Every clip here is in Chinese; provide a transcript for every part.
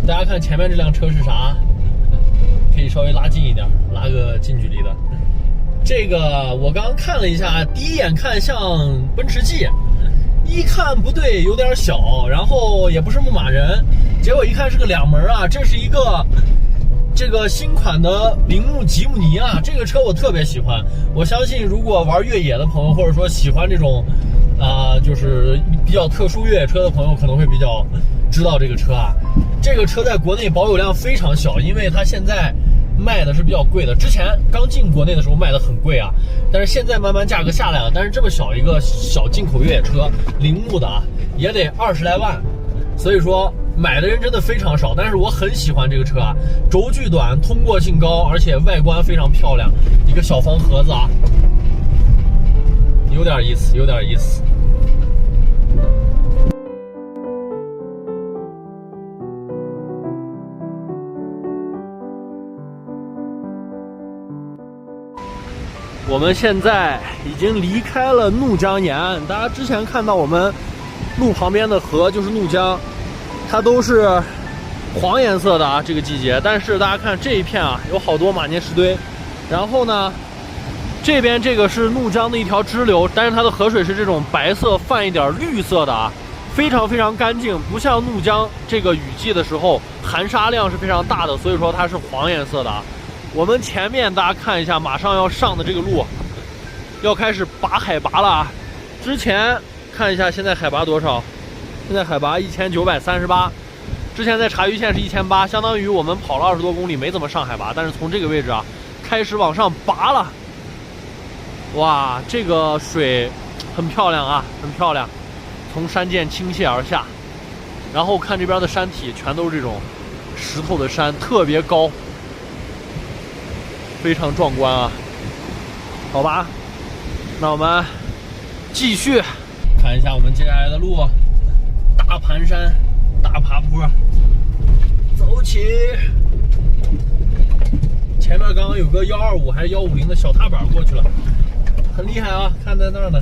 大家看前面这辆车是啥？可以稍微拉近一点，拉个近距离的。这个我刚刚看了一下，第一眼看像奔驰 G， 一看不对，有点小，然后也不是牧马人，结果一看是个两门啊，这是一个这个新款的铃木吉姆尼啊，这个车我特别喜欢。我相信如果玩越野的朋友，或者说喜欢这种就是比较特殊越野车的朋友，可能会比较知道这个车啊。这个车在国内保有量非常小，因为它现在卖的是比较贵的。之前刚进国内的时候卖的很贵啊，但是现在慢慢价格下来了。但是这么小一个小进口越野车，铃木的啊，也得20来万，所以说买的人真的非常少。但是我很喜欢这个车啊，轴距短，通过性高，而且外观非常漂亮，一个小方盒子啊，有点意思，有点意思。我们现在已经离开了怒江沿岸，大家之前看到我们路旁边的河就是怒江，它都是黄颜色的啊，这个季节。但是大家看这一片啊，有好多马涅石堆。然后呢，这边这个是怒江的一条支流，但是它的河水是这种白色泛一点绿色的啊，非常非常干净，不像怒江这个雨季的时候含沙量是非常大的，所以说它是黄颜色的啊。我们前面大家看一下，马上要上的这个路要开始拔海拔了啊！之前看一下现在海拔多少？现在海拔1938，之前在茶余县是1800，相当于我们跑了20多公里，没怎么上海拔。但是从这个位置啊，开始往上拔了。哇，这个水很漂亮啊，很漂亮，从山涧倾泻而下。然后看这边的山体，全都是这种石头的山，特别高。非常壮观啊，好吧，那我们继续看一下我们接下来的路，大盘山，大爬坡，走起。前面刚刚有个125还是150的小踏板过去了，很厉害啊，看在那儿呢。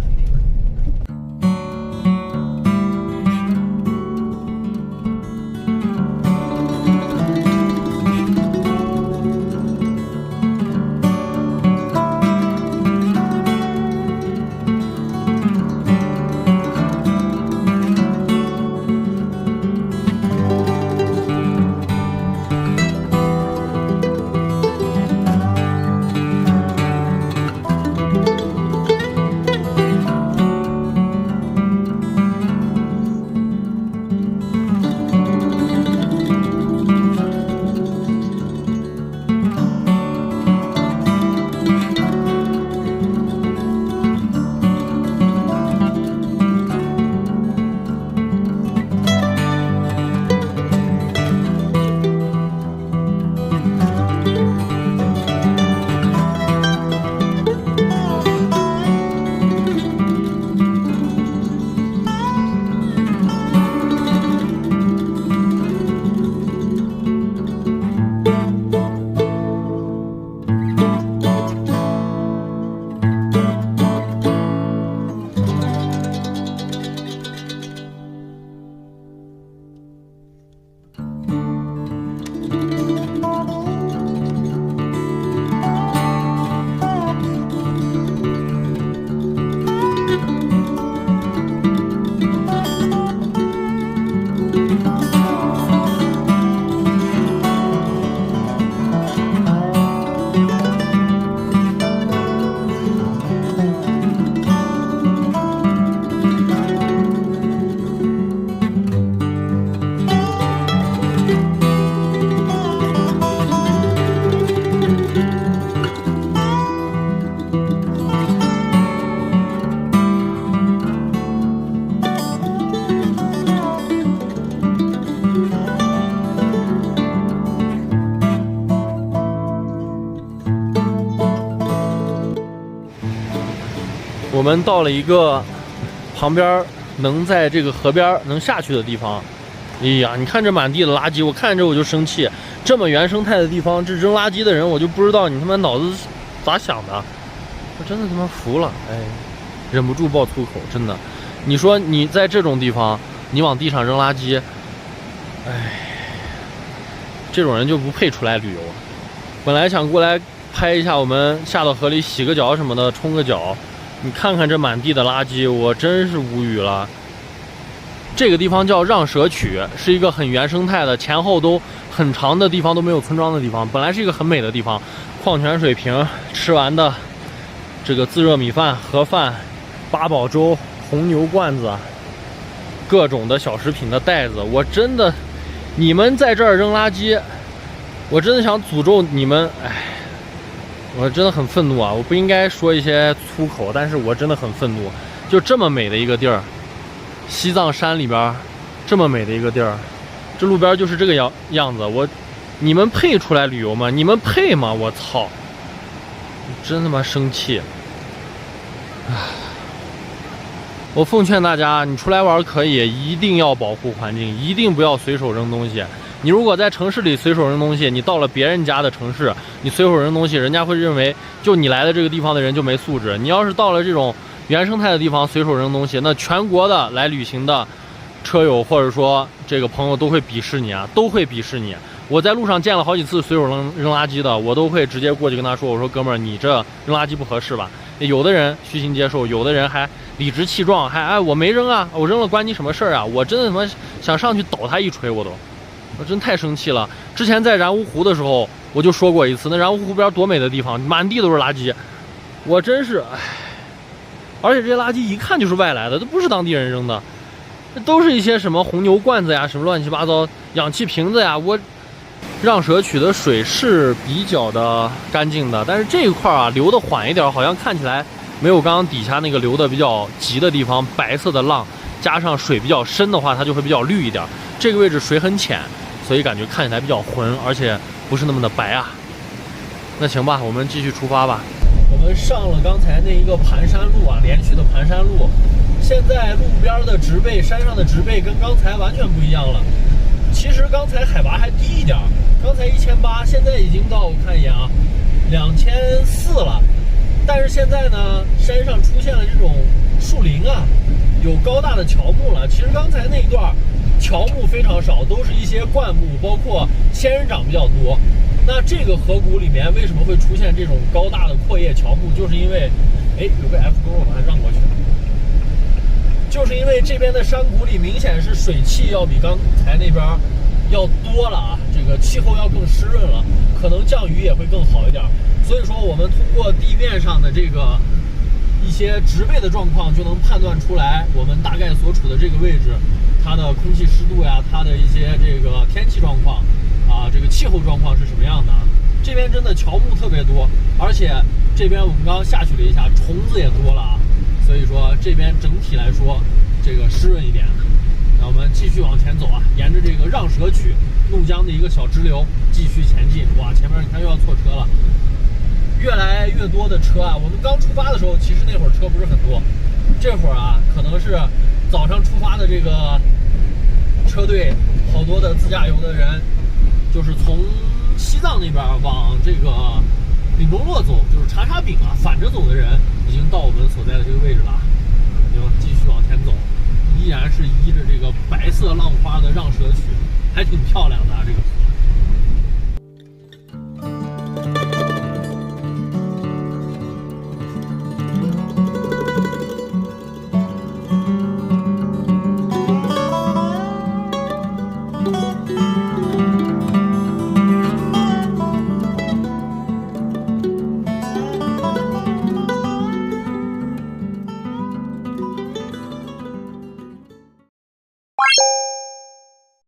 我们到了一个旁边能在这个河边能下去的地方。哎呀，你看这满地的垃圾，我看着我就生气。这么原生态的地方，这扔垃圾的人，我就不知道你他妈脑子咋想的。我真的他妈服了，哎，忍不住爆粗口，真的。你说你在这种地方，你往地上扔垃圾，哎，这种人就不配出来旅游。本来想过来拍一下我们下到河里洗个脚什么的，冲个脚。你看看这满地的垃圾，我真是无语了。这个地方叫让蛇曲，是一个很原生态的，前后都很长的地方都没有村庄的地方，本来是一个很美的地方。矿泉水瓶，吃完的这个自热米饭、盒饭、八宝粥、红牛罐子，各种的小食品的袋子，我真的，你们在这儿扔垃圾，我真的想诅咒你们，哎。我真的很愤怒啊！我不应该说一些粗口，但是我真的很愤怒。就这么美的一个地儿，西藏山里边，这么美的一个地儿，这路边就是这个样子。你们配出来旅游吗？你们配吗？我操！真他妈生气！唉，我奉劝大家，你出来玩可以，一定要保护环境，一定不要随手扔东西。你如果在城市里随手扔东西，你到了别人家的城市，你随手扔东西，人家会认为就你来的这个地方的人就没素质。你要是到了这种原生态的地方随手扔东西，那全国的来旅行的车友或者说这个朋友都会鄙视你啊，都会鄙视你。我在路上见了好几次随手扔垃圾的，我都会直接过去跟他说，我说哥们儿，你这扔垃圾不合适吧？有的人虚心接受，有的人还理直气壮，还我没扔啊，我扔了关你什么事儿啊？我真的他妈想上去倒他一锤，我真太生气了。之前在然乌湖的时候，我就说过一次，那然乌湖边多美的地方，满地都是垃圾，我真是唉。而且这些垃圾一看就是外来的，都不是当地人扔的，都是一些什么红牛罐子呀，什么乱七八糟氧气瓶子呀。让蛇曲的水是比较的干净的，但是这一块啊流的缓一点，好像看起来没有刚刚底下那个流的比较急的地方，白色的浪加上水比较深的话，它就会比较绿一点。这个位置水很浅，所以感觉看起来比较浑，而且不是那么的白啊。那行吧，我们继续出发吧。我们上了刚才那一个盘山路啊，连续的盘山路。现在路边的植被，山上的植被跟刚才完全不一样了。其实刚才海拔还低一点，刚才1800，现在已经到我看一眼啊，2400了。但是现在呢，山上出现了这种树林啊，有高大的乔木了。其实刚才那一段乔木非常少，都是一些灌木，包括仙人掌比较多。那这个河谷里面为什么会出现这种高大的阔叶乔木？就是因为，有个 F 沟，我把它让过去。就是因为这边的山谷里明显是水汽要比刚才那边要多了啊，这个气候要更湿润了，可能降雨也会更好一点。所以说我们通过地面上的这个一些植被的状况，就能判断出来我们大概所处的这个位置，它的空气湿度呀，它的一些这个天气状况啊，这个气候状况是什么样的啊。这边真的乔木特别多，而且这边我们刚刚下去了一下，虫子也多了啊。所以说这边整体来说这个湿润一点。那我们继续往前走啊，沿着这个让蛇曲怒江的一个小支流继续前进。哇，前面你看又要错车了，越来越多的车啊。我们刚出发的时候其实那会儿车不是很多，这会儿啊可能是早上出发的这个车队，好多的自驾游的人就是从西藏那边往这个丙中洛走，就是查查丙啊，反着走的人已经到我们所在的这个位置了。就继续往前走，依然是依着这个白色浪花的让蛇曲，还挺漂亮的啊，这个河。